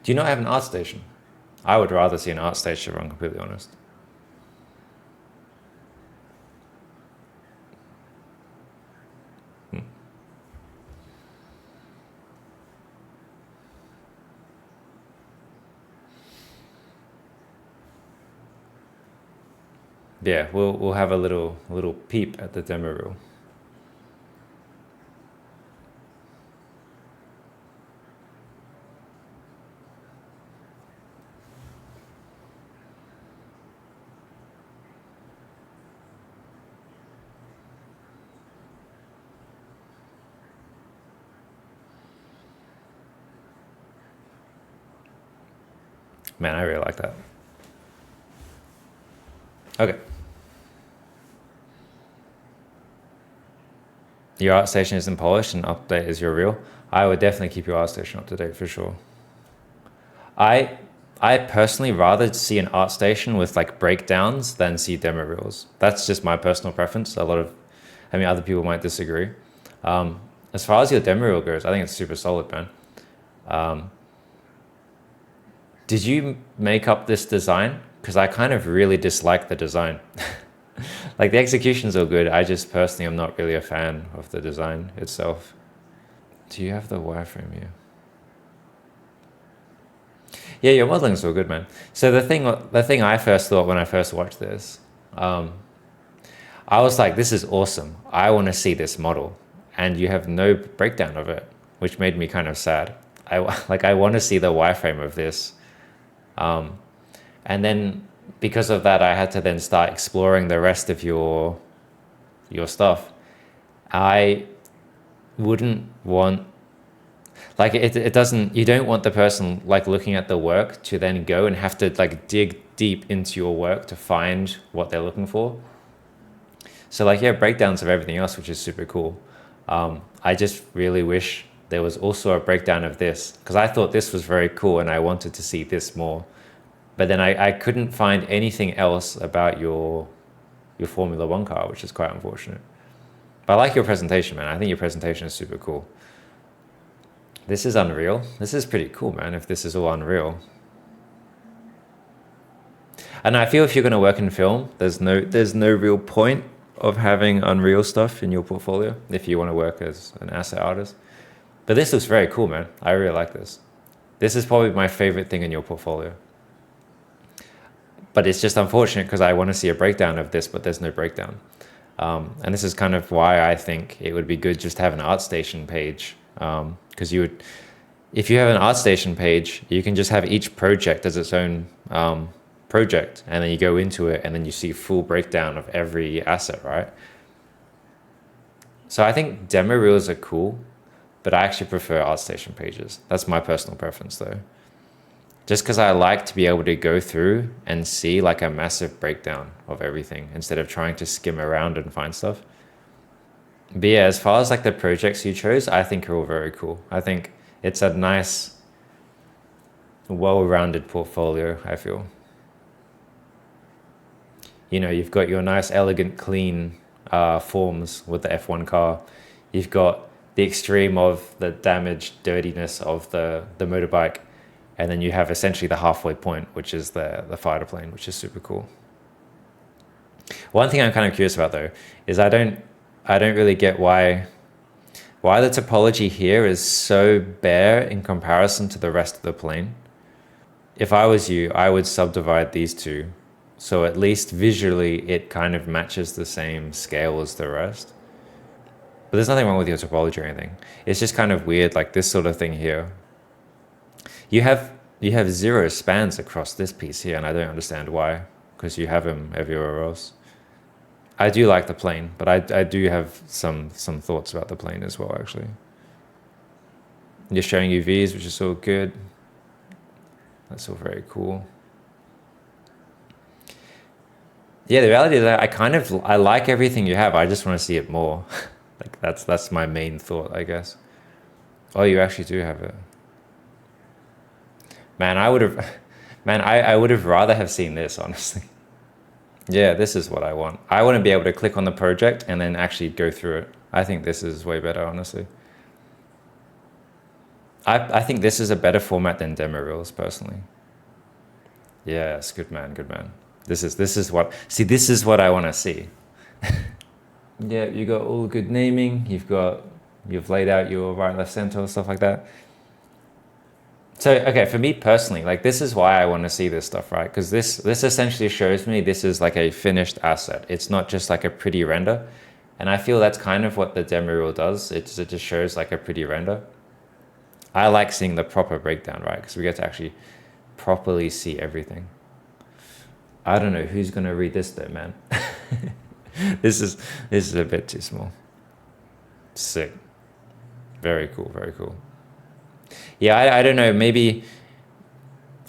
Do you not have an ArtStation? I would rather see an ArtStation, if I'm completely honest. Yeah, we'll have a little peep at the demo reel. Man, I really like that. Okay. Your ArtStation isn't polished and update is your reel. I would definitely keep your ArtStation up to date for sure. I I personally rather see an ArtStation with like breakdowns than see demo reels. That's just my personal preference. I mean, other people might disagree. As far as your demo reel goes, I think it's super solid, man. Did you make up this design? Because I kind of really dislike the design. Like the execution's all good. I just personally am not really a fan of the design itself. Do you have the wireframe here? Yeah, your modeling's all good, man. So the thing I first thought when I first watched this, I was like, this is awesome. I want to see this model, and you have no breakdown of it, which made me kind of sad. I want to see the wireframe of this, and then because of that, I had to then start exploring the rest of your stuff. I wouldn't want like it doesn't you don't want the person like looking at the work to then go and have to like dig deep into your work to find what they're looking for. So like, yeah, breakdowns of everything else, which is super cool. I just really wish there was also a breakdown of this, because I thought this was very cool and I wanted to see this more, but then I couldn't find anything else about your Formula One car, which is quite unfortunate. But I like your presentation, man. I think your presentation is super cool. This is Unreal. This is pretty cool, man, if this is all Unreal. And I feel if you're going to work in film, there's no real point of having Unreal stuff in your portfolio if you want to work as an asset artist. But this looks very cool, man. I really like this. This is probably my favorite thing in your portfolio. But it's just unfortunate because I want to see a breakdown of this, but there's no breakdown. And this is kind of why I think it would be good just to have an ArtStation page. Because if you have an ArtStation page, you can just have each project as its own project, and then you go into it and then you see full breakdown of every asset, right? So I think demo reels are cool, but I actually prefer ArtStation pages. That's my personal preference though. Just because I like to be able to go through and see like a massive breakdown of everything instead of trying to skim around and find stuff. But yeah, as far as like the projects you chose, I think are all very cool. I think it's a nice, well-rounded portfolio, I feel. You know, you've got your nice, elegant, clean forms with the F1 car. You've got the extreme of the damaged dirtiness of the motorbike. And then you have essentially the halfway point, which is the fighter plane, which is super cool. One thing I'm kind of curious about though is I don't really get why the topology here is so bare in comparison to the rest of the plane. If I was you, I would subdivide these two, so at least visually it kind of matches the same scale as the rest. But there's nothing wrong with your topology or anything. It's just kind of weird, like this sort of thing here. You have 0 spans across this piece here, and I don't understand why, because you have them everywhere else. I do like the plane, but I do have some thoughts about the plane as well, actually. You're showing UVs, which is all good. That's all very cool. Yeah, the reality is that I like everything you have. I just want to see it more. Like that's my main thought, I guess. Oh, you actually do have it. Man, I would have rather have seen this, honestly. Yeah, this is what I want. I want to be able to click on the project and then actually go through it. I think this is way better, honestly. I think this is a better format than demo reels personally. Yes, good man, good man. This is what I want to see. Yeah, you got all good naming. You've laid out your right, left, center, stuff like that. So okay, for me personally, like this is why I want to see this stuff, right? Because this essentially shows me this is like a finished asset. It's not just like a pretty render, and I feel that's kind of what the demo reel does. It just shows like a pretty render. I like seeing the proper breakdown, right? Because we get to actually properly see everything. I don't know who's gonna read this though, man. This is a bit too small. Sick. Very cool. Very cool. Yeah, I don't know. Maybe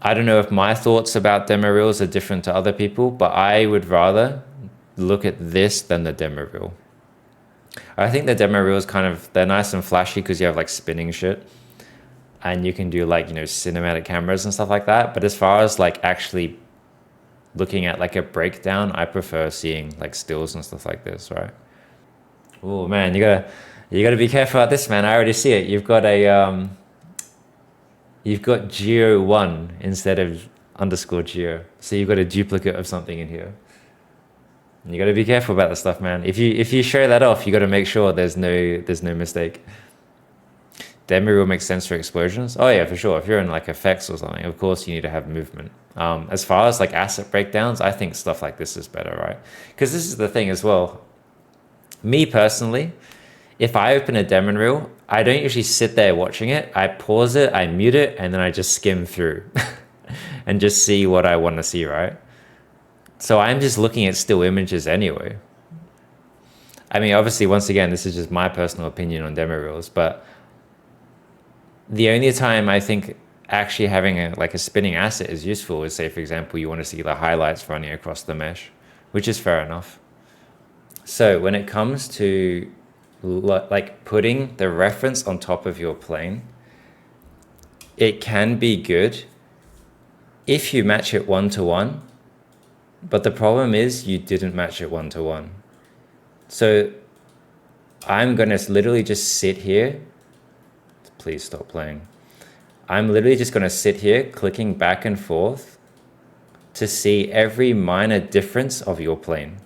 I don't know if my thoughts about demo reels are different to other people, but I would rather look at this than the demo reel. I think the demo reels they're nice and flashy because you have like spinning shit, and you can do like cinematic cameras and stuff like that. But as far as like actually looking at like a breakdown, I prefer seeing like stills and stuff like this, right? Oh man, you gotta be careful about this, man. I already see it. You've got geo1 instead of underscore geo, so you've got a duplicate of something in here. You got to be careful about that stuff, man. If you show that off, you got to make sure there's no mistake. Demo reel makes sense for explosions. Oh yeah, for sure. If you're in like effects or something, of course you need to have movement. As far as like asset breakdowns, I think stuff like this is better, right? Because this is the thing as well. Me personally, if I open a demo reel, I don't usually sit there watching it. I pause it, I mute it, and then I just skim through and just see what I want to see, right? So I'm just looking at still images anyway. I mean, obviously, once again, this is just my personal opinion on demo reels, but the only time I think actually having a spinning asset is useful is, say, for example, you want to see the highlights running across the mesh, which is fair enough. So when it comes to like putting the reference on top of your plane, it can be good if you match it 1-to-1, but the problem is you didn't match it 1-to-1. So I'm gonna literally just sit here. Please stop playing. I'm literally just gonna sit here clicking back and forth to see every minor difference of your plane.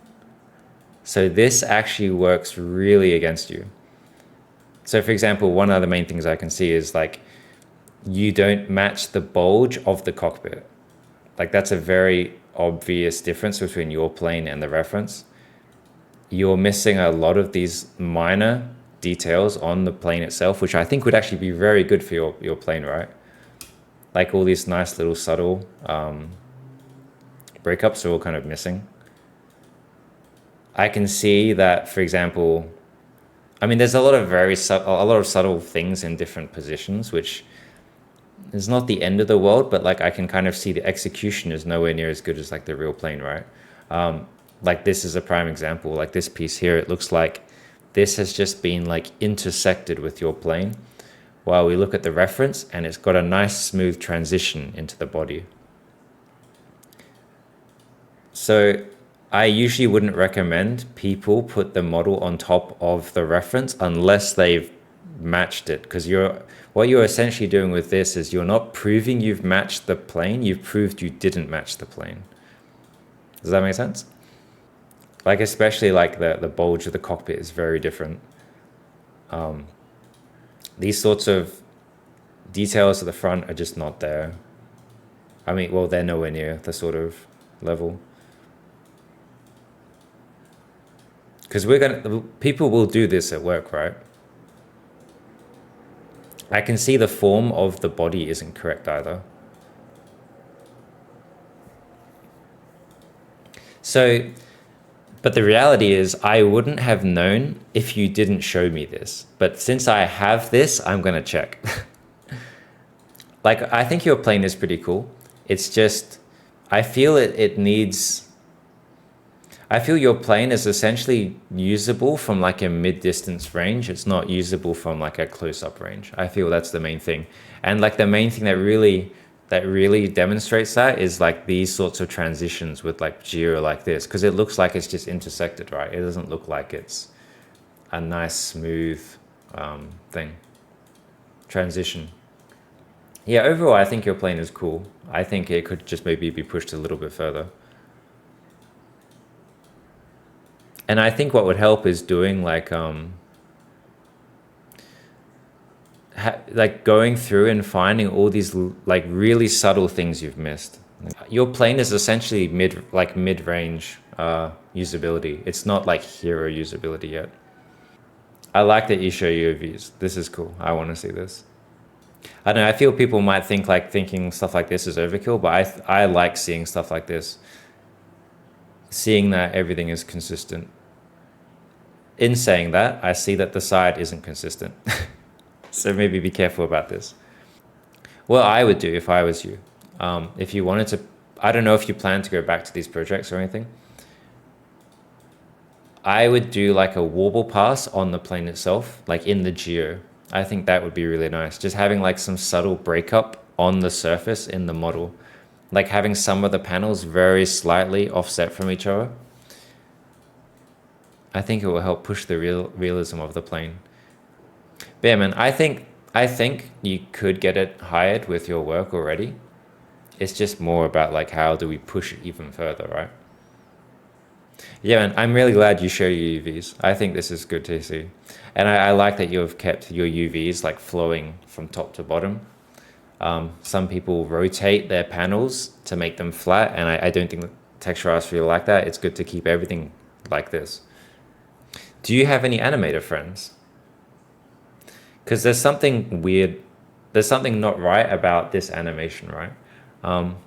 So this actually works really against you. So for example, one of the main things I can see is like, you don't match the bulge of the cockpit. Like that's a very obvious difference between your plane and the reference. You're missing a lot of these minor details on the plane itself, which I think would actually be very good for your plane, right? Like all these nice little subtle breakups are all kind of missing. I can see that, for example, I mean, there's a lot of subtle things in different positions, which is not the end of the world, but like I can kind of see the execution is nowhere near as good as like the real plane, right? Like this is a prime example. Like this piece here, it looks like this has just been like intersected with your plane, while we look at the reference and it's got a nice smooth transition into the body. So I usually wouldn't recommend people put the model on top of the reference unless they've matched it, because what you're essentially doing with this is you're not proving you've matched the plane, you've proved you didn't match the plane. Does that make sense? Like especially like the bulge of the cockpit is very different. These sorts of details at the front are just not there. I mean, well, they're nowhere near the sort of level. Because people will do this at work, right? I can see the form of the body isn't correct either. So, but the reality is I wouldn't have known if you didn't show me this. But since I have this, I'm gonna check. Like, I think your plane is pretty cool. It's just, I feel I feel your plane is essentially usable from like a mid-distance range. It's not usable from like a close-up range. I feel that's the main thing. And like the main thing that really demonstrates that is like these sorts of transitions with like geo like this, because it looks like it's just intersected, right? It doesn't look like it's a nice smooth thing. Transition. Yeah, overall, I think your plane is cool. I think it could just maybe be pushed a little bit further. And I think what would help is doing like like going through and finding all these like really subtle things you've missed. Your plane is essentially mid-range usability. It's not like hero usability yet. I like that you show UVs. This is cool. I want to see this. I don't know. I feel people might think like thinking stuff like this is overkill, but I like seeing stuff like this. Seeing that everything is consistent. In saying that, I see that the side isn't consistent. So maybe be careful about this. What I would do if I was you, if you wanted to, I don't know if you plan to go back to these projects or anything. I would do like a warble pass on the plane itself, like in the geo. I think that would be really nice. Just having like some subtle breakup on the surface in the model. Like having some of the panels very slightly offset from each other. I think it will help push the realism of the plane. But yeah, man, I think you could get it hired with your work already. It's just more about like how do we push it even further, right? Yeah, man, I'm really glad you show your UVs. I think this is good to see. And I like that you've kept your UVs like flowing from top to bottom. Some people rotate their panels to make them flat, and I don't think texture artists really like that. It's good to keep everything like this. Do you have any animator friends? Because there's something weird, there's something not right about this animation, right? Um,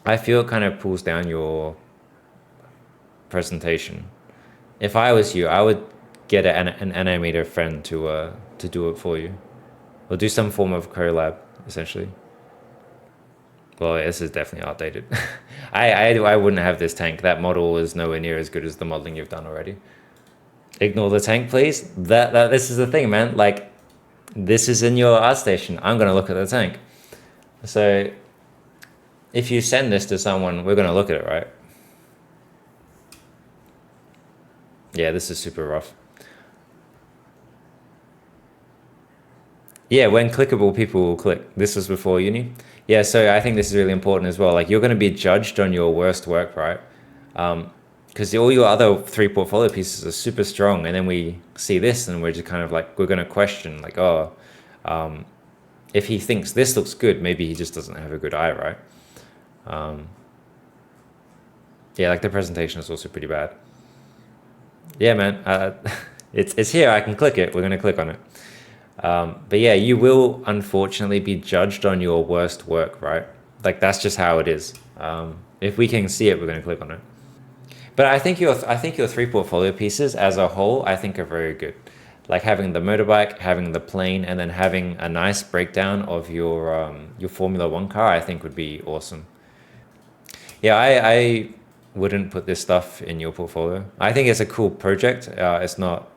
I feel it kind of pulls down your presentation. If I was you, I would get an animator friend to do it for you, or do some form of collab, essentially. Well, this is definitely outdated. I wouldn't have this tank. That model is nowhere near as good as the modeling you've done already. Ignore the tank, please. That this is the thing, man. Like, this is in your ArtStation. I'm gonna look at the tank. So, if you send this to someone, we're gonna look at it, right? Yeah, this is super rough. Yeah, when clickable, people will click. This was before uni. Yeah, so I think this is really important as well. Like, you're going to be judged on your worst work, right? Because all your other three portfolio pieces are super strong, and then we see this, and we're just kind of like, we're going to question, like, oh, if he thinks this looks good, maybe he just doesn't have a good eye, right? Um, yeah, like the presentation is also pretty bad. Yeah, man. It's here. I can click it. We're going to click on it. But yeah, you will unfortunately be judged on your worst work, right? Like that's just how it is. If we can see it, we're going to click on it. But I think your three portfolio pieces as a whole, I think are very good. Like having the motorbike, having the plane, and then having a nice breakdown of your Formula One car, I think would be awesome. Yeah, I wouldn't put this stuff in your portfolio. I think it's a cool project. It's not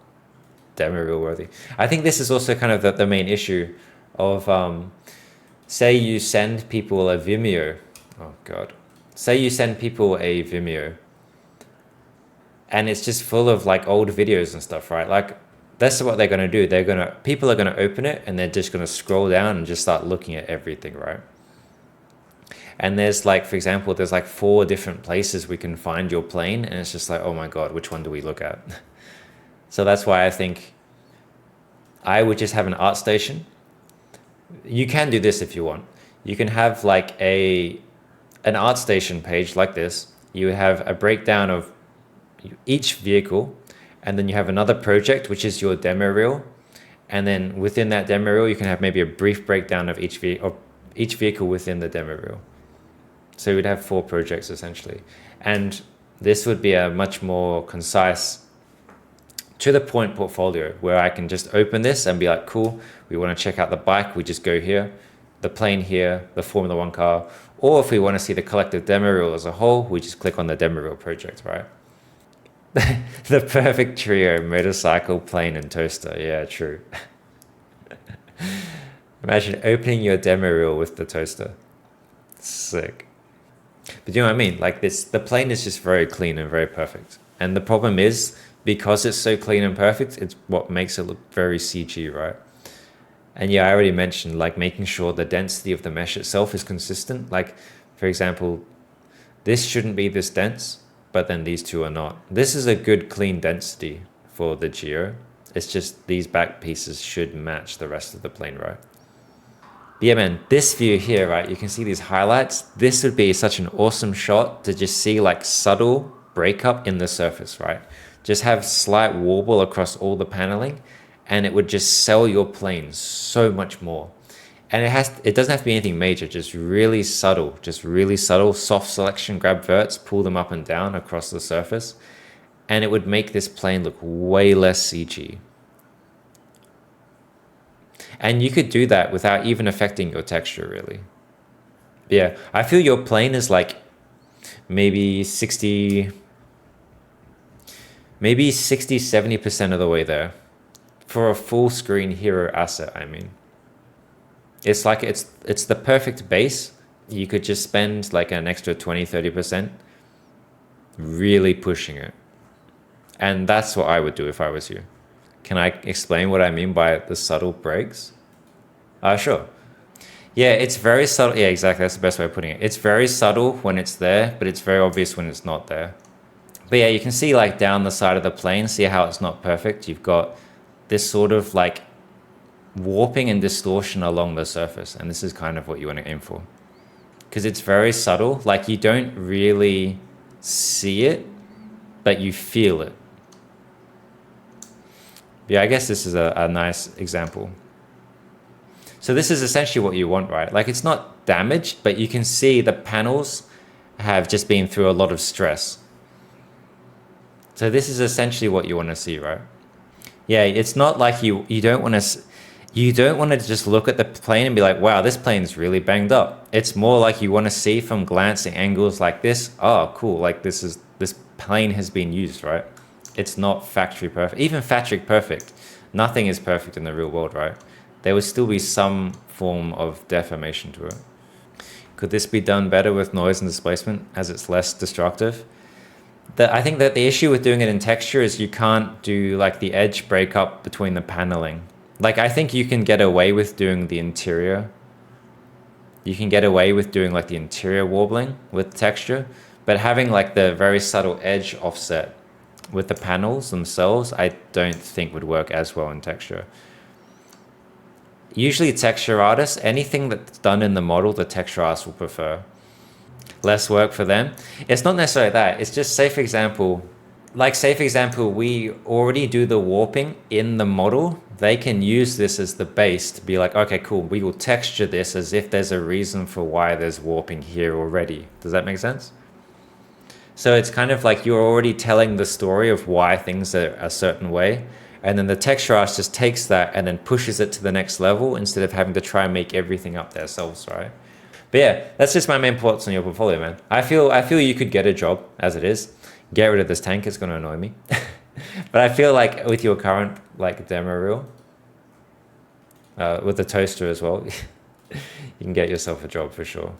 demo reel worthy. I think this is also kind of the main issue of say you send people a Vimeo. Oh God. Say you send people a Vimeo and it's just full of like old videos and stuff, right? Like that's what they're gonna do. People are gonna open it and they're just gonna scroll down and just start looking at everything, right? And there's like, for example, there's like 4 different places we can find your plane, and it's just like, oh my God, which one do we look at? So that's why I think I would just have an ArtStation. You can do this if you want. You can have like an ArtStation page like this. You have a breakdown of each vehicle, and then you have another project, which is your demo reel. And then within that demo reel, you can have maybe a brief breakdown of each vehicle within the demo reel. So we'd have 4 projects essentially. And this would be a much more concise, to the point portfolio where I can just open this and be like, cool, we want to check out the bike, we just go here, the plane here, the Formula One car. Or if we want to see the collective demo reel as a whole, we just click on the demo reel project, right? The perfect trio: motorcycle, plane, and toaster. Yeah, true. Imagine opening your demo reel with the toaster. Sick. But you know what I mean? Like this, the plane is just very clean and very perfect. And the problem is, because it's so clean and perfect, it's what makes it look very CG, right? And yeah, I already mentioned like making sure the density of the mesh itself is consistent. Like, for example, this shouldn't be this dense, but then these two are not. This is a good clean density for the geo. It's just these back pieces should match the rest of the plane, right? But yeah, man, this view here, right? You can see these highlights. This would be such an awesome shot to just see like subtle breakup in the surface, right? Just have slight warble across all the paneling, and it would just sell your plane so much more. And it doesn't have to be anything major, just really subtle, soft selection, grab verts, pull them up and down across the surface, and it would make this plane look way less CG. And you could do that without even affecting your texture, really. Yeah, I feel your plane is like maybe 70% of the way there. For a full screen hero asset, I mean. It's like it's the perfect base. You could just spend like an extra 20-30% really pushing it. And that's what I would do if I was you. Can I explain what I mean by the subtle breaks? Sure. Yeah, it's very subtle. Yeah, exactly. That's the best way of putting it. It's very subtle when it's there, but it's very obvious when it's not there. But yeah, you can see like down the side of the plane, see how it's not perfect? You've got this sort of like warping and distortion along the surface. And this is kind of what you want to aim for. Because it's very subtle. Like you don't really see it, but you feel it. Yeah, I guess this is a nice example. So this is essentially what you want, right? Like it's not damaged, but you can see the panels have just been through a lot of stress. So this is essentially what you want to see, right? Yeah, it's not like you don't want to just look at the plane and be like, wow, this plane's really banged up. It's more like you want to see from glancing angles like this, oh, cool, like this plane has been used, right? It's not factory perfect. Even factory perfect, nothing is perfect in the real world, right? There would still be some form of deformation to it. Could this be done better with noise and displacement as it's less destructive? I think that the issue with doing it in texture is you can't do like the edge breakup between the paneling. Like I think you can get away with doing the interior. You can get away with doing like the interior warbling with texture, but having like the very subtle edge offset with the panels themselves, I don't think would work as well in texture. Usually texture artists, anything that's done in the model, the texture artists will prefer. Less work for them. It's not necessarily that. It's just, say for example, we already do the warping in the model. They can use this as the base to be like, okay, cool, we will texture this as if there's a reason for why there's warping here already. Does that make sense? So it's kind of like you're already telling the story of why things are a certain way. And then the texture artist just takes that and then pushes it to the next level instead of having to try and make everything up themselves, right? But yeah, that's just my main thoughts on your portfolio, man. I feel you could get a job as it is. Get rid of this tank, it's gonna annoy me. But I feel like with your current like demo reel, with the toaster as well, you can get yourself a job for sure.